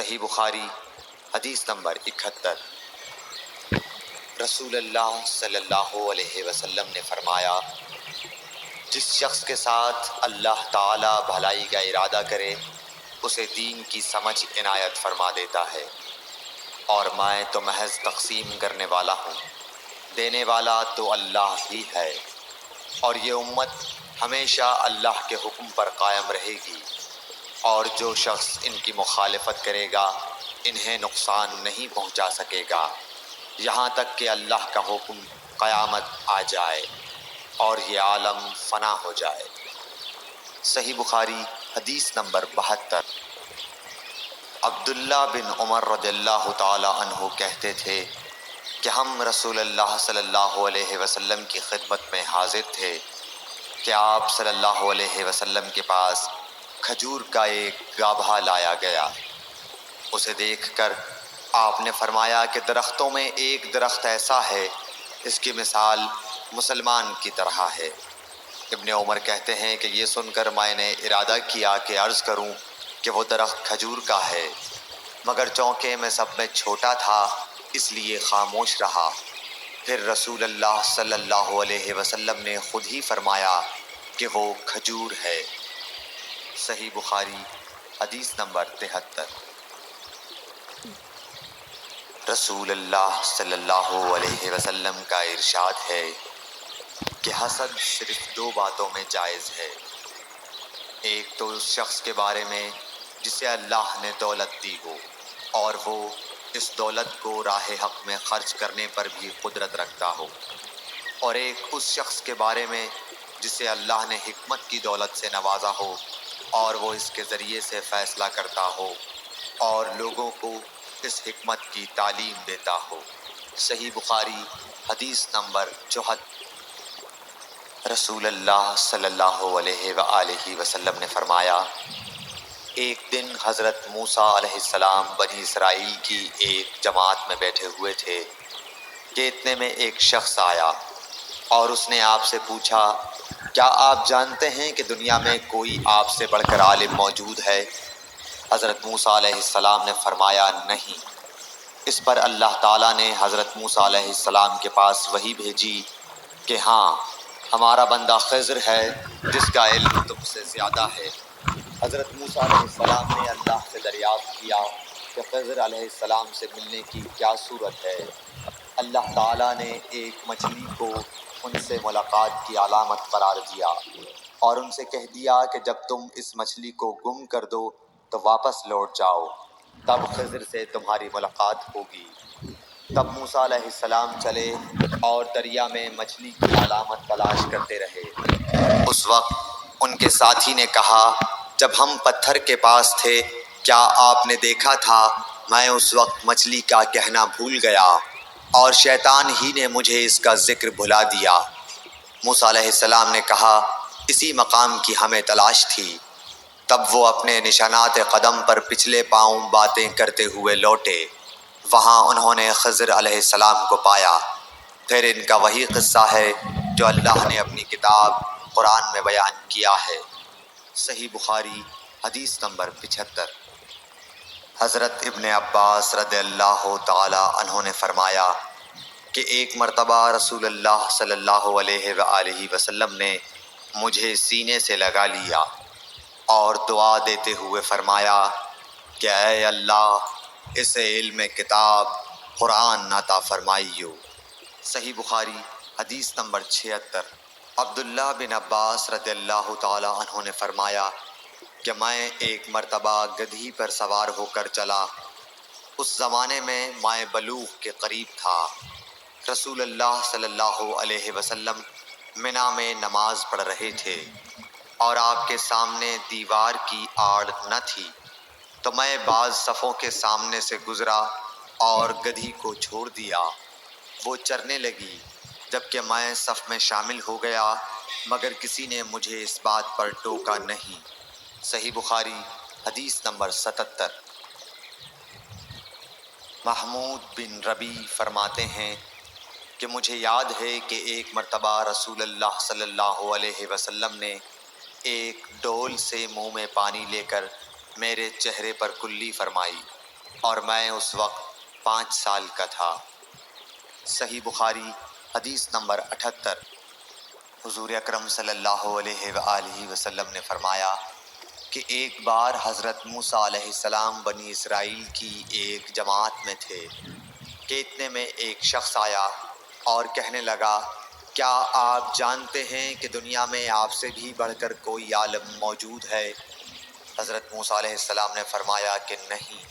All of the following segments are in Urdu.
صحیح بخاری حدیث نمبر 71۔ رسول اللہ صلی اللہ علیہ وسلم نے فرمایا، جس شخص کے ساتھ اللہ تعالی بھلائی کا ارادہ کرے اسے دین کی سمجھ عنایت فرما دیتا ہے، اور میں تو محض تقسیم کرنے والا ہوں، دینے والا تو اللہ ہی ہے، اور یہ امت ہمیشہ اللہ کے حکم پر قائم رہے گی، اور جو شخص ان کی مخالفت کرے گا انہیں نقصان نہیں پہنچا سکے گا یہاں تک کہ اللہ کا حکم قیامت آ جائے اور یہ عالم فنا ہو جائے۔ صحیح بخاری حدیث نمبر 72۔ عبداللہ بن عمر رضی اللہ تعالی عنہ کہتے تھے کہ ہم رسول اللہ صلی اللہ علیہ وسلم کی خدمت میں حاضر تھے کہ آپ صلی اللہ علیہ وسلم کے پاس کھجور کا ایک گابھا لایا گیا۔ اسے دیکھ کر آپ نے فرمایا کہ درختوں میں ایک درخت ایسا ہے اس کی مثال مسلمان کی طرح ہے۔ ابن عمر کہتے ہیں کہ یہ سن کر میں نے ارادہ کیا کہ عرض کروں کہ وہ درخت کھجور کا ہے، مگر چونکہ میں سب میں چھوٹا تھا اس لیے خاموش رہا۔ پھر رسول اللہ صلی اللہ علیہ وسلم نے خود ہی فرمایا کہ وہ کھجور ہے۔ صحیح بخاری حدیث نمبر 73۔ رسول اللہ صلی اللہ علیہ وسلم کا ارشاد ہے کہ حسد صرف دو باتوں میں جائز ہے، ایک تو اس شخص کے بارے میں جسے اللہ نے دولت دی ہو اور وہ اس دولت کو راہ حق میں خرچ کرنے پر بھی قدرت رکھتا ہو، اور ایک اس شخص کے بارے میں جسے اللہ نے حکمت کی دولت سے نوازا ہو اور وہ اس کے ذریعے سے فیصلہ کرتا ہو اور لوگوں کو اس حکمت کی تعلیم دیتا ہو۔ صحیح بخاری حدیث نمبر 74۔ رسول اللہ صلی اللہ علیہ وآلہ وسلم نے فرمایا، ایک دن حضرت موسیٰ علیہ السلام بنی اسرائیل کی ایک جماعت میں بیٹھے ہوئے تھے کہ اتنے میں ایک شخص آیا اور اس نے آپ سے پوچھا، کیا آپ جانتے ہیں کہ دنیا میں کوئی آپ سے بڑھ کر عالم موجود ہے؟ حضرت موسیٰ علیہ السلام نے فرمایا، نہیں۔ اس پر اللہ تعالیٰ نے حضرت موسیٰ علیہ السلام کے پاس وحی بھیجی کہ ہاں، ہمارا بندہ خضر ہے جس کا علم تم سے زیادہ ہے۔ حضرت موسیٰ علیہ السلام نے اللہ سے دریافت کیا کہ خضر علیہ السلام سے ملنے کی کیا صورت ہے؟ اللہ تعالیٰ نے ایک مچھلی کو ان سے ملاقات کی علامت قرار دیا اور ان سے کہہ دیا کہ جب تم اس مچھلی کو گم کر دو تو واپس لوٹ جاؤ، تب خضر سے تمہاری ملاقات ہوگی۔ تب موسیٰ علیہ السلام چلے اور دریا میں مچھلی کی علامت تلاش کرتے رہے۔ اس وقت ان کے ساتھی نے کہا، جب ہم پتھر کے پاس تھے کیا آپ نے دیکھا تھا؟ میں اس وقت مچھلی کا کہنا بھول گیا اور شیطان ہی نے مجھے اس کا ذکر بھلا دیا۔ موسیٰ علیہ السلام نے کہا، اسی مقام کی ہمیں تلاش تھی۔ تب وہ اپنے نشانات قدم پر پچھلے پاؤں باتیں کرتے ہوئے لوٹے۔ وہاں انہوں نے خضر علیہ السلام کو پایا۔ پھر ان کا وہی قصہ ہے جو اللہ نے اپنی کتاب قرآن میں بیان کیا ہے۔ صحیح بخاری حدیث نمبر 75۔ حضرت ابن عباس رضی اللہ تعالی عنہ نے فرمایا کہ ایک مرتبہ رسول اللہ صلی اللہ علیہ وآلہ وسلم نے مجھے سینے سے لگا لیا اور دعا دیتے ہوئے فرمایا کہ اے اللہ اسے علم کتاب قرآن عطا فرمائیو۔ صحیح بخاری حدیث نمبر 76۔ عبداللہ بن عباس رضی اللہ تعالی عنہ نے فرمایا کہ میں ایک مرتبہ گدھی پر سوار ہو کر چلا۔ اس زمانے میں میں بلوغ کے قریب تھا۔ رسول اللہ صلی اللہ علیہ وسلم منی میں نماز پڑھ رہے تھے اور آپ کے سامنے دیوار کی آڑ نہ تھی، تو میں بعض صفوں کے سامنے سے گزرا اور گدھی کو چھوڑ دیا۔ وہ چرنے لگی جبکہ میں صف میں شامل ہو گیا، مگر کسی نے مجھے اس بات پر ٹوکا نہیں۔ صحیح بخاری حدیث نمبر 77۔ محمود بن ربی فرماتے ہیں کہ مجھے یاد ہے کہ ایک مرتبہ رسول اللہ صلی اللہ علیہ وسلم نے ایک ڈول سے منہ میں پانی لے کر میرے چہرے پر کلی فرمائی اور میں اس وقت 5 سال کا تھا۔ صحیح بخاری حدیث نمبر 78۔ حضور اکرم صلی اللہ علیہ وآلہ وسلم نے فرمایا کہ ایک بار حضرت موسیٰ علیہ السلام بنی اسرائیل کی ایک جماعت میں تھے کہ اتنے میں ایک شخص آیا اور کہنے لگا، کیا آپ جانتے ہیں کہ دنیا میں آپ سے بھی بڑھ کر کوئی عالم موجود ہے؟ حضرت موسیٰ علیہ السلام نے فرمایا کہ نہیں۔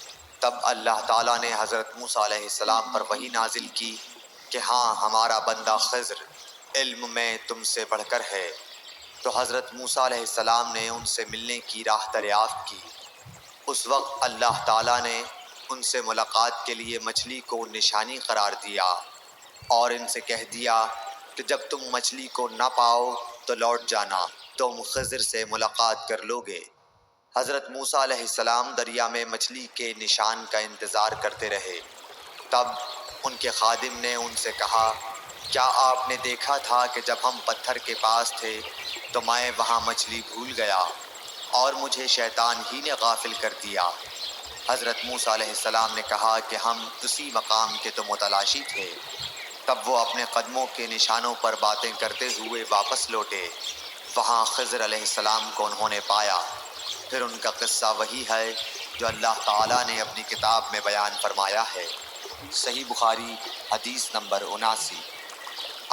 تب اللہ تعالیٰ نے حضرت موسیٰ علیہ السلام پر وحی نازل کی کہ ہاں، ہمارا بندہ خضر علم میں تم سے بڑھ کر ہے۔ تو حضرت موسیٰ علیہ السلام نے ان سے ملنے کی راہ دریافت کی۔ اس وقت اللہ تعالیٰ نے ان سے ملاقات کے لیے مچھلی کو نشانی قرار دیا اور ان سے کہہ دیا کہ جب تم مچھلی کو نہ پاؤ تو لوٹ جانا، تم خضر سے ملاقات کر لوگے۔ حضرت موسیٰ علیہ السلام دریا میں مچھلی کے نشان کا انتظار کرتے رہے۔ تب ان کے خادم نے ان سے کہا، کیا آپ نے دیکھا تھا کہ جب ہم پتھر کے پاس تھے تو میں وہاں مچھلی بھول گیا اور مجھے شیطان ہی نے غافل کر دیا؟ حضرت موسیٰ علیہ السلام نے کہا کہ ہم اسی مقام کے تو متلاشی تھے۔ تب وہ اپنے قدموں کے نشانوں پر باتیں کرتے ہوئے واپس لوٹے۔ وہاں خضر علیہ السلام کو انہوں نے پایا۔ پھر ان کا قصہ وہی ہے جو اللہ تعالیٰ نے اپنی کتاب میں بیان فرمایا ہے۔ صحیح بخاری حدیث نمبر 79۔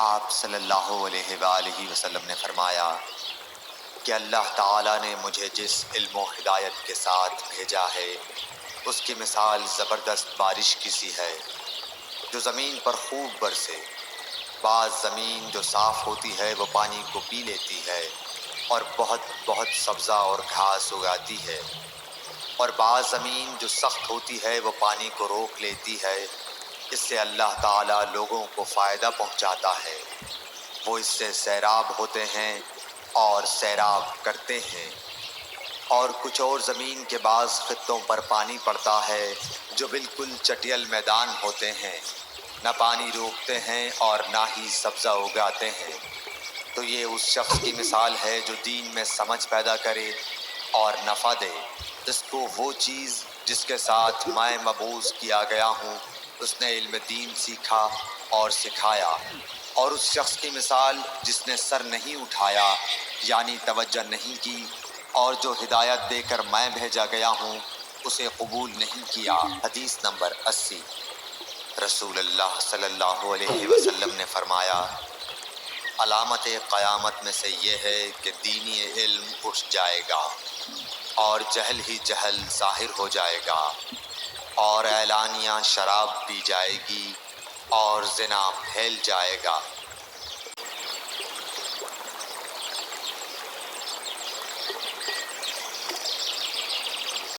آپ صلی اللہ علیہ وآلہ وسلم نے فرمایا کہ اللہ تعالیٰ نے مجھے جس علم و ہدایت کے ساتھ بھیجا ہے اس کی مثال زبردست بارش کی سی ہے جو زمین پر خوب برسے۔ بعض زمین جو صاف ہوتی ہے وہ پانی کو پی لیتی ہے اور بہت بہت سبزہ اور گھاس اگاتی ہے، اور بعض زمین جو سخت ہوتی ہے وہ پانی کو روک لیتی ہے۔ اس سے اللہ تعالیٰ لوگوں کو فائدہ پہنچاتا ہے، وہ اس سے سیراب ہوتے ہیں اور سیراب کرتے ہیں۔ اور کچھ اور زمین کے بعض خطوں پر پانی پڑتا ہے جو بالکل چٹیل میدان ہوتے ہیں، نہ پانی روکتے ہیں اور نہ ہی سبزہ اگاتے ہیں۔ تو یہ اس شخص کی مثال ہے جو دین میں سمجھ پیدا کرے اور نفع دے۔ اس کو وہ چیز جس کے ساتھ میں مبعوث کیا گیا ہوں اس نے علم دین سیکھا اور سکھایا۔ اور اس شخص کی مثال جس نے سر نہیں اٹھایا یعنی توجہ نہیں کی اور جو ہدایت دے کر میں بھیجا گیا ہوں اسے قبول نہیں کیا۔ حدیث نمبر 80۔ رسول اللہ صلی اللہ علیہ وسلم نے فرمایا، علامت قیامت میں سے یہ ہے کہ دینی علم اٹھ جائے گا اور جہل ہی جہل ظاہر ہو جائے گا، اور اعلانیہ شراب پی جائے گی اور زنا پھیل جائے گا۔